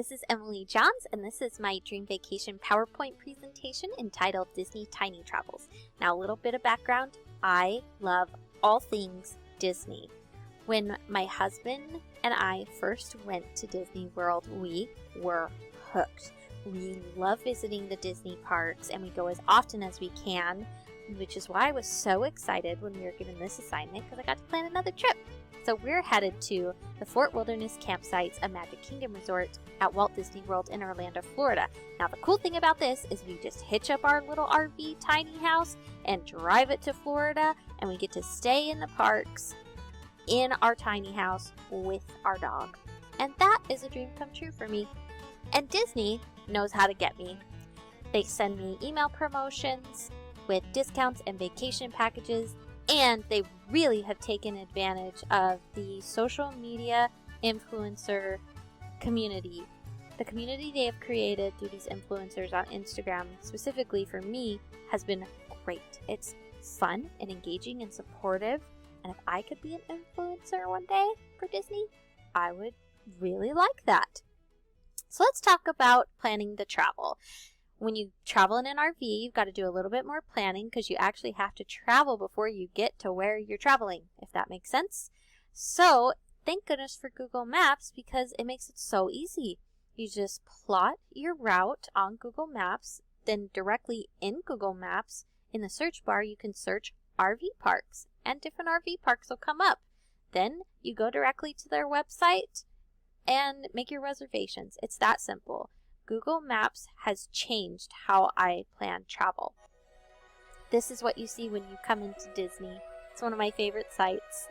this is Emily Johns, and this is my Dream Vacation PowerPoint presentation entitled Disney Tiny Travels. Now, a little bit of background. I love all things Disney. When my husband and I first went to Disney World, we were hooked. We love visiting the Disney parks, and we go as often as we can, which is why I was so excited when we were given this assignment, because I got to plan another trip. So we're headed to the Fort Wilderness Campsites, a Magic Kingdom resort at Walt Disney World in Orlando, Florida. Now, the cool thing about this is we just hitch up our little RV tiny house and drive it to Florida, and we get to stay in the parks in our tiny house with our dog. And that is a dream come true for me. And Disney knows how to get me. They send me email promotions with discounts and vacation packages, and they really have taken advantage of the social media influencer community. The community they have created through these influencers on Instagram, specifically for me, has been great. It's fun and engaging and supportive, and if I could be an influencer one day for Disney, I would really like that. So let's talk about planning the travel. When you travel in an RV, you've got to do a little bit more planning because you actually have to travel before you get to where you're traveling, if that makes sense. So thank goodness for Google Maps because it makes it so easy. You just plot your route on Google Maps, then directly in Google Maps, in the search bar, you can search RV parks, and different RV parks will come up. Then you go directly to their website and make your reservations. It's that simple. Google Maps has changed how I plan travel. This is what you see when you come into Disney. It's one of my favorite sites.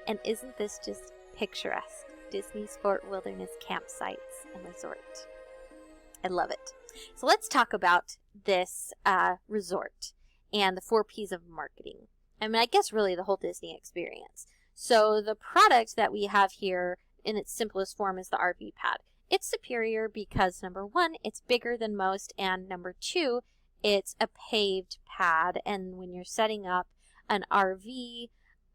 And isn't this just picturesque? Disney's Fort Wilderness Campsites and Resort. I love it. So let's talk about this resort and the 4 P's of marketing. I mean, I guess really the whole Disney experience. So the product that we have here in its simplest form is the RV pad. It's superior because, number 1, it's bigger than most, and number 2, it's a paved pad, and when you're setting up an RV,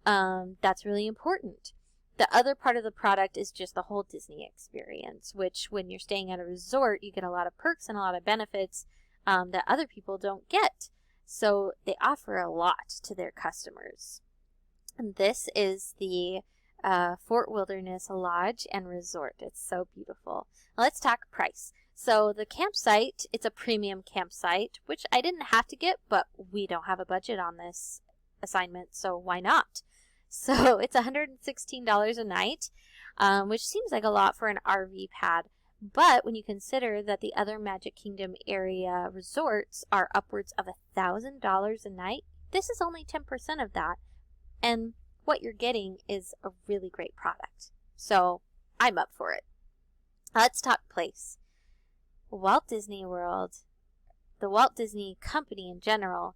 that's really important. The other part of the product is just the whole Disney experience, which when you're staying at a resort, you get a lot of perks and a lot of benefits that other people don't get. So they offer a lot to their customers. And this is the Fort Wilderness Lodge and Resort. It's so beautiful. Now let's talk price. So the campsite, it's a premium campsite, which I didn't have to get, but we don't have a budget on this assignment, so why not? So it's $116 a night, which seems like a lot for an RV pad. But when you consider that the other Magic Kingdom area resorts are upwards of $1,000 a night, this is only 10% of that. And what you're getting is a really great product. So I'm up for it. Let's talk place. Walt Disney World, the Walt Disney Company in general,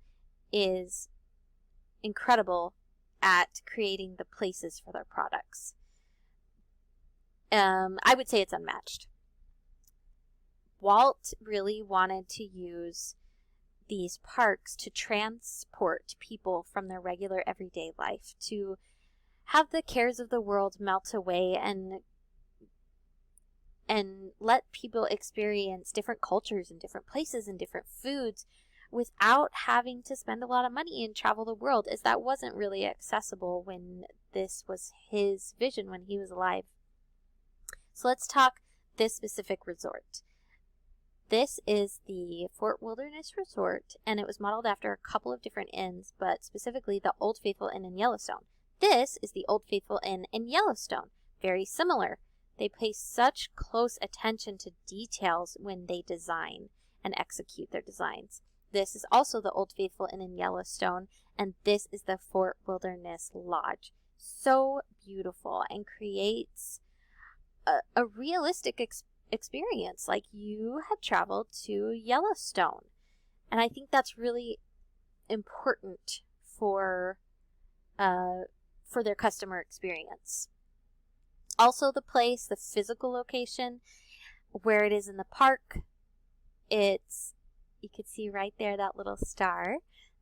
is incredible at creating the places for their products. I would say it's unmatched. Walt really wanted to use these parks to transport people from their regular everyday life, to have the cares of the world melt away and let people experience different cultures and different places and different foods without having to spend a lot of money and travel the world, as that wasn't really accessible when this was his vision when he was alive. So let's talk this specific resort. This is the Fort Wilderness Resort, and it was modeled after a couple of different inns, but specifically the Old Faithful Inn in Yellowstone. This is the Old Faithful Inn in Yellowstone. Very similar. They pay such close attention to details when they design and execute their designs. This is also the Old Faithful Inn in Yellowstone, and this is the Fort Wilderness Lodge. So beautiful and creates a realistic experience, like you had traveled to Yellowstone. And I think that's really important for their customer experience. Also the place, the physical location, where it is in the park, you could see right there that little star.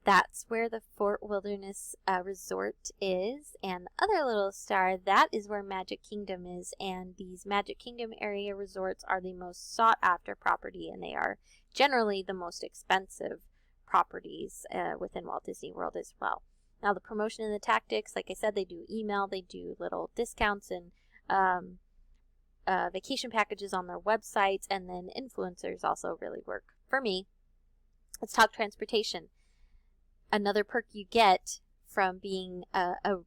that's where the Fort Wilderness Resort is, and the other little star, that is where Magic Kingdom is, and these Magic Kingdom area resorts are the most sought after property, and they are generally the most expensive properties within Walt Disney World as well. Now the promotion and the tactics, like I said, they do email, they do little discounts and vacation packages on their websites, and then influencers also really work for me. Let's talk transportation. Another perk you get from being a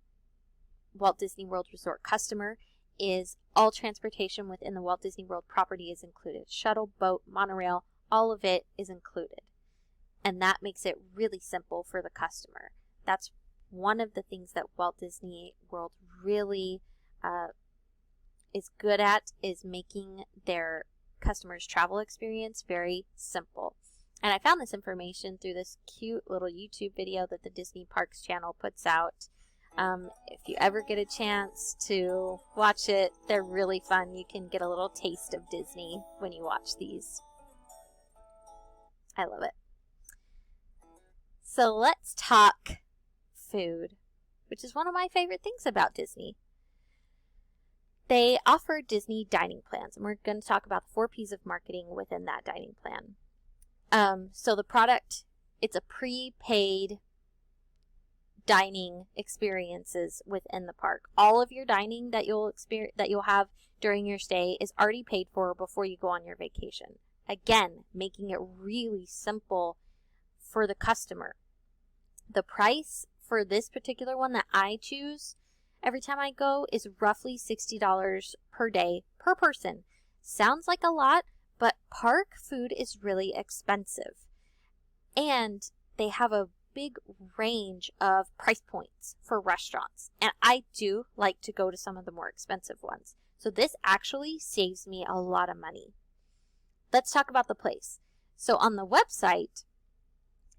Walt Disney World Resort customer is all transportation within the Walt Disney World property is included. Shuttle, boat, monorail, all of it is included. And that makes it really simple for the customer. That's one of the things that Walt Disney World really is good at, is making their customers' travel experience very simple. And I found this information through this cute little YouTube video that the Disney Parks channel puts out. If you ever get a chance to watch it, they're really fun. You can get a little taste of Disney when you watch these. I love it. So let's talk food, which is one of my favorite things about Disney. They offer Disney dining plans, and we're going to talk about the 4 P's of marketing within that dining plan. So the product, it's a prepaid dining experiences within the park. All of your dining that you'll have during your stay is already paid for before you go on your vacation. Again, making it really simple for the customer. The price for this particular one that I choose every time I go is roughly $60 per day per person. Sounds like a lot, but park food is really expensive. And they have a big range of price points for restaurants. And I do like to go to some of the more expensive ones. So this actually saves me a lot of money. Let's talk about the place. So on the website,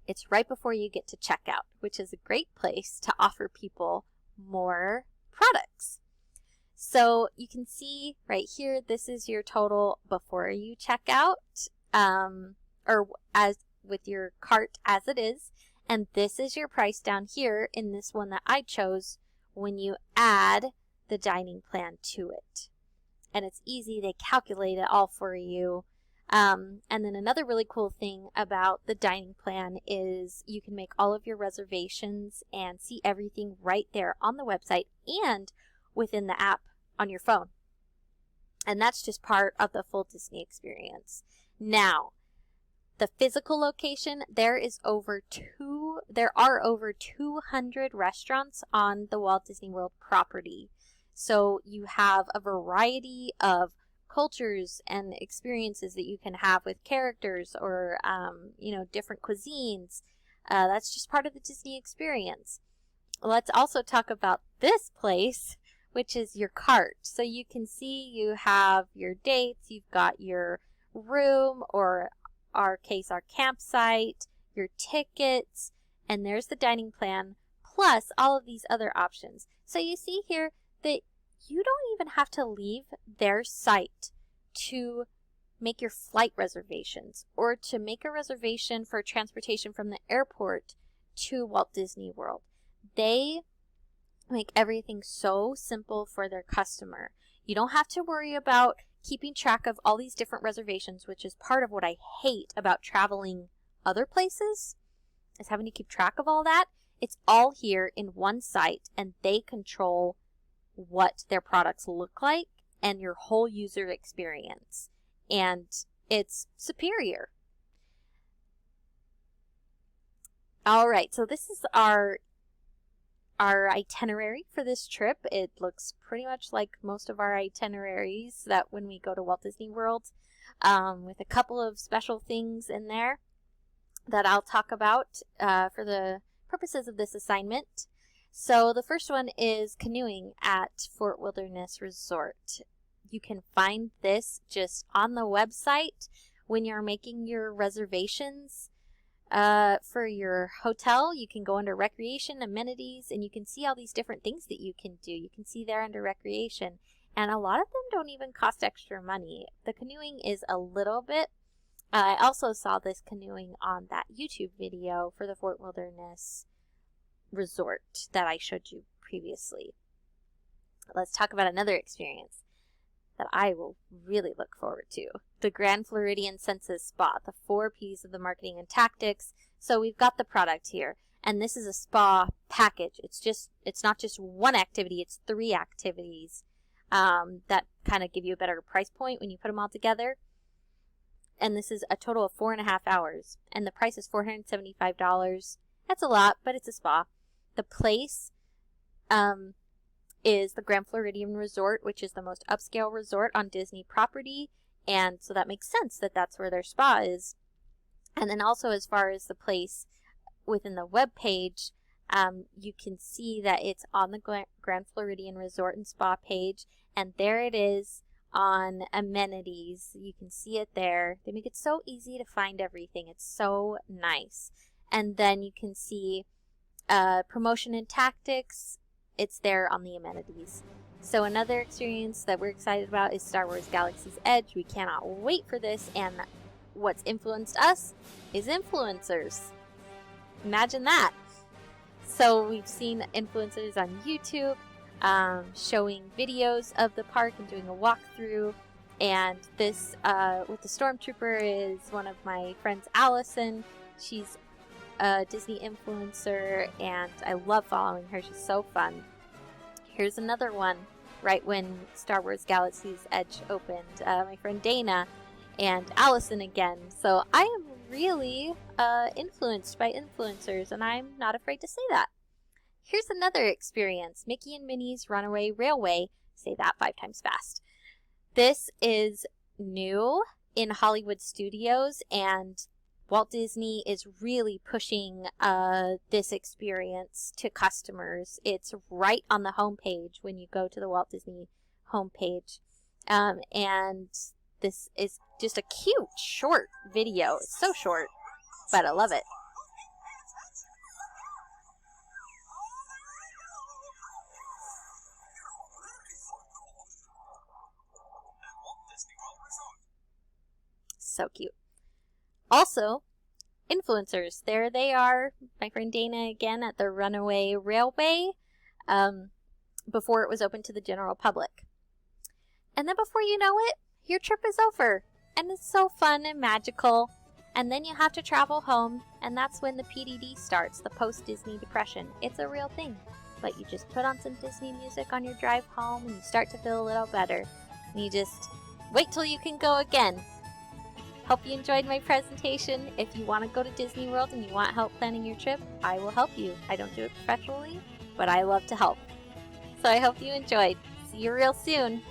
it's right before you get to checkout, which is a great place to offer people more products. So you can see right here, this is your total before you check out, or as with your cart as it is. And this is your price down here in this one that I chose when you add the dining plan to it. And it's easy, they calculate it all for you. And then another really cool thing about the dining plan is you can make all of your reservations and see everything right there on the website and within the app on your phone. And that's just part of the full Disney experience. Now, the physical location, there are over 200 restaurants on the Walt Disney World property. So you have a variety of cultures and experiences that you can have with characters or, different cuisines. That's just part of the Disney experience. Let's also talk about this place, which is your cart. So you can see you have your dates, you've got your room, or our campsite, your tickets, and there's the dining plan, plus all of these other options. So you see here that you don't even have to leave their site to make your flight reservations or to make a reservation for transportation from the airport to Walt Disney World. They make everything so simple for their customer. You don't have to worry about keeping track of all these different reservations, which is part of what I hate about traveling other places, is having to keep track of all that. It's all here in one site, and they control what their products look like and your whole user experience. And it's superior. All right, so this is our itinerary for this trip. It looks pretty much like most of our itineraries that when we go to Walt Disney World, with a couple of special things in there that I'll talk about for the purposes of this assignment. So the first one is canoeing at Fort Wilderness Resort. You can find this just on the website when you're making your reservations for your hotel. You can go under recreation, amenities, and you can see all these different things that you can do. You can see there under recreation, and a lot of them don't even cost extra money. The canoeing is a little bit I also saw this canoeing on that YouTube video for the Fort Wilderness Resort that I showed you previously. Let's talk about another experience that I will really look forward to. The Grand Floridian Senses Spa, the 4 P's of the marketing and tactics. So we've got the product here, and this is a spa package. It's not just one activity, it's 3 activities that kind of give you a better price point when you put them all together. And this is a total of 4.5 hours, and the price is $475. That's a lot, but it's a spa. The place is the Grand Floridian Resort, which is the most upscale resort on Disney property, and so that makes sense that that's where their spa is. And then also, as far as the place within the web page, you can see that it's on the Grand Floridian Resort and Spa page, and there it is on amenities. You can see it there. They make it so easy to find everything. It's so nice. And then you can see promotion and tactics. It's there on the amenities. So another experience that we're excited about is Star Wars Galaxy's Edge. We cannot wait for this, and what's influenced us is influencers. Imagine that. So we've seen influencers on YouTube showing videos of the park and doing a walkthrough. And this with the Stormtrooper is one of my friends, Allison. She's a Disney influencer, and I love following her. She's so fun. Here's another one. Right when Star Wars Galaxy's Edge opened, my friend Dana and Allison again. So I am really influenced by influencers, and I'm not afraid to say that. Here's another experience, Mickey and Minnie's Runaway Railway. Say that 5 times fast. This is new in Hollywood Studios, and Walt Disney is really pushing this experience to customers. It's right on the homepage when you go to the Walt Disney homepage. And this is just a cute, short video. It's so short, but I love it. So cute. Also, influencers. There they are. My friend Dana again at the Runaway Railway before it was open to the general public. And then before you know it, your trip is over. And it's so fun and magical. And then you have to travel home, and that's when the PDD starts, the post-Disney depression. It's a real thing. But you just put on some Disney music on your drive home, and you start to feel a little better. And you just wait till you can go again. Hope you enjoyed my presentation. If you want to go to Disney World and you want help planning your trip, I will help you. I don't do it professionally, but I love to help. So I hope you enjoyed. See you real soon.